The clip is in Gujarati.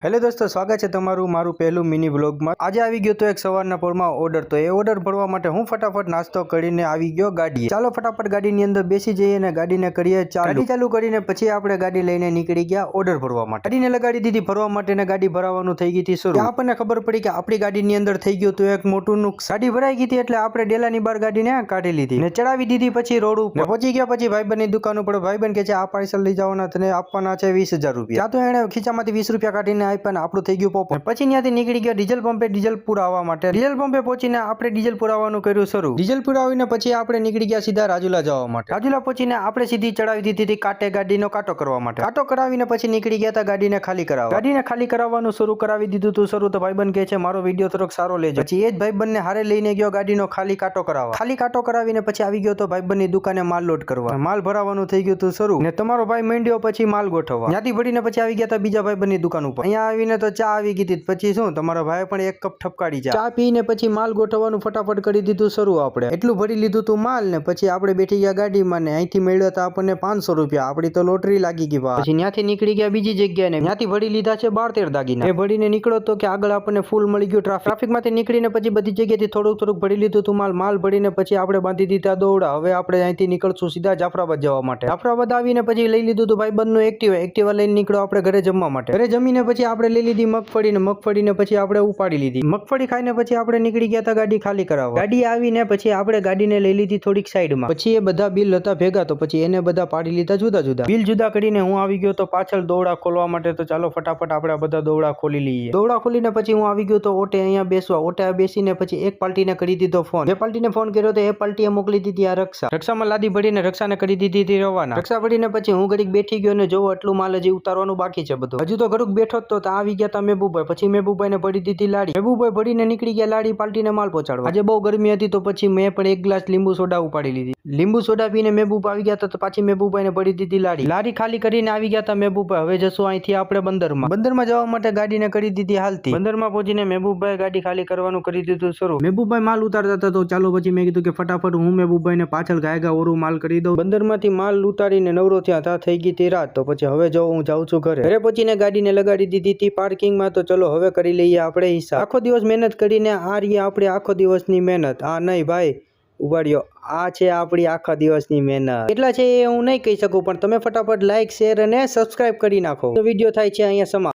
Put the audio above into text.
હેલો દોસ્તો, સ્વાગત છે તમારું મારું પહેલું મિની વ્લોગમાં। આજે આવી ગયો તો એક સવારના પોરમાં ઓર્ડર, તો એ ઓર્ડર ભરવા માટે હું ફટાફટ નાસ્તો કરીને આવી ગયો ગાડીએ। ચાલો ફટાફટ ગાડીની અંદર બેસી જઈએ અને ગાડીને કરીએ ચાલુ। ગાડી ચાલુ કરીને પછી આપણે ગાડી લઈને નીકળી ગયા ઓર્ડર ભરવા માટે। ગાડીને લગાડી દીધી ભરવા માટે ને ગાડી ભરાવાનું થઈ ગઈ હતી શરૂ। ત્યાં આપણને ખબર પડી કે આપણી ગાડીની અંદર થઈ ગયું તો એક મોટું નુકસાન। ગાડી ભરાઈ ગઈ હતી એટલે આપણે ડેલાની બહાર ગાડીને કાઢી લીધી ને ચડાવી દીધી પછી રોડ ઉપર પહોંચી ગયા। પછી ભાઈબંધની દુકાન ઉપર ભાઈબંધ કે છે આ પાર્સલ લઈ જવાના તને આપવાના છે 20,000 રૂપિયા। ત્યાં તો એને ખીચામાંથી 20 રૂપિયા કાઢીને આપ્યા ને આપણું થઈ ગયું પોપટ। પછી ત્યાંથી નીકળી ગયા ડીઝલ પંપે ડીઝલ પુરાવવા માટે। ડીઝલ પંપે પહોંચીને આપણે ડીઝલ પુરાવવાનું કર્યું શરૂ। ડીઝલ પુરાવીને પછી આપણે નીકળી ગયા સીધા રાજુલા જવા માટે। રાજુલા પહોંચીને આપણે સીધી ચડાવી દીધી હતી કાંટે ગાડીનો કાંટો કરવા માટે। કાંટો કરાવીને પછી નીકળી ગયા હતા ગાડીને ખાલી કરાવવા। ગાડીને ખાલી કરાવવાનું શરૂ કરાવી દીધું હતું શરૂ। તો ભાઈબંધ કહે છે મારો વિડીયો થોડોક સારો લેજો। પછી એ જ ભાઈબંધને હારે લઈને ગયો ગાડીનો ખાલી કાંટો કરાવવા। ખાલી કાંટો કરાવીને પછી આવી ગયો તો ભાઈબંધની દુકાને માલ લોડ કરવા। માલ ભરાવાનું થઈ ગયું હતું શરૂ ને તમારો ભાઈ માંડ્યો પછી માલ ગોઠવવા। ત્યાંથી ભરીને પછી આવી ગયા હતા બીજા ભાઈબંધની દુકાન ઉપર। અહીંયા આવીને તો ચા આવી ગઈ હતી। પછી શું તમારા ભાઈ પણ એક કપ ઠપકાડી ચા પીને પછી માલ ગોઠવવાનું ફટાફટ કરી દીધું શરૂ। આપણે એટલું ભરી લીધું તું માલ ને પછી આપણે બેઠી ગયા ગાડીમાં ને અહીંથી મળ્યો હતા આપણને 500 રૂપિયા। આપડી તો લોટરી લાગી ગઈ। પછી ત્યાંથી નીકળી ગયા બીજી જગ્યાએ ને ત્યાંથી ભરી લીધા છે 12-13 દાગીના। એ ભરીને નીકળો તો કે આગળ આપણને ફૂલ મળી ગયું ટ્રાફિકમાંથી નીકળીને પછી બધી જગ્યાએથી થોડુંક ભરી લીધું તું માલ ભરીને પછી આપણે બાંધી દીધા દોરડા। હવે આપણે અહીંથી નીકળશું સીધા જાફરાબાદ જવા માટે। જાફરાબાદ આવીને પછી લઈ લીધું તું ભાઈબંધનું એક્ટિવા લઈને નીકળો આપણે ઘરે જમવા માટે। ઘરે જમીને પછી આપણે લઈ લીધી મગફળીને પછી આપણે ઉપાડી લીધી। મગફળી ખાઈને પછી આપણે નીકળી ગયા હતા ગાડી ખાલી કરાવવા। ગાડી આવીને પછી આપણે ગાડીને લઈ લીધી થોડીક સાઈડમાં। પછી એ બધા બિલ હતા ભેગા તો પછી એને બધા પાડી લીધા જુદા બિલ જુદા કરીને હું આવી ગયો તો પાછળ દોરડા ખોલવા માટે। તો ચાલો ફટાફટ આપણે બધા દોરડા ખોલી લઈએ। દોરડા ખોલીને પછી હું આવી ગયો તો ઓટે અહીંયા બેસવા। ઓટે બેસીને પછી એક પાર્ટીને કરી દીધો ફોન। જે પાર્ટીને ફોન કર્યો તો એ પાર્ટીએ મોકલી દીધી આ રક્ષામાં લાદી ભરીને રક્ષાને કરી દીધી હતી રવાના। રક્ષા ભરીને પછી હું ઘડીક બેઠી ગયો ને જોવો એટલું માલ હજી ઉતારવાનું બાકી છે બધું। હજુ તો ઘડીક બેઠો તો આવી ગયા તા મહેબૂભાઈ। પછી મહેબૂભાઈને ભરી દીધી લાડી। મહેબૂભાઈ ભરીને નીકળી ગયા લાડી પાલટીને માલ પહોંચાડવા। આજે બહુ ગરમી હતી તો પછી મેં પણ એક ગ્લાસ લીંબુ સોડા ઉપાડી લીધી। લીંબુ સોડા પીને મહેબૂબ આવી ગયા તો પછી મહેબૂભાઈને ભરી દીધી લાડી। લાડી ખાલી કરીને આવી ગયા હતા મહેબૂભાઈ। હવે જશું અહીંથી આપણે બંદરમાં જવા માટે ગાડીને કરી દીધી હાલતી। બંદરમાં પહોંચીને મહેબૂભાઈ ગાડી ખાલી કરવાનું કરી દીધું શરૂ। મહેબૂભાઈ માલ ઉતારતા હતા તો ચાલો પછી મેં કીધું કે ફટાફટ હું મહેબૂભાઈને પાછળ ગાયગા ઓરું માલ કરી દઉં। બંદરમાંથી માલ ઉતારીને નવરો થયા થઈ ગઈ હતી રાત। તો પછી હવે જો હું જાઉં છું ઘરે પહોંચીને ગાડીને લગાડી દીધી હતી પાર્કિંગમાં। તો ચલો હવે કરી લઈએ આપણે હિસાબ। આખો દિવસ મહેનત કરીને આ રહી આપણે આખો દિવસની મહેનત। આ નહીં ભાઈ ઉભાડ્યો, આ છે આપણી આખા દિવસની મહેનત। કેટલા છે એ હું નહીં કહી શકું પણ તમે ફટાફટ લાઈક શેર અને સબસ્ક્રાઇબ કરી નાખો। તો વિડીયો થાય છે અહીંયા સમાપ્ત।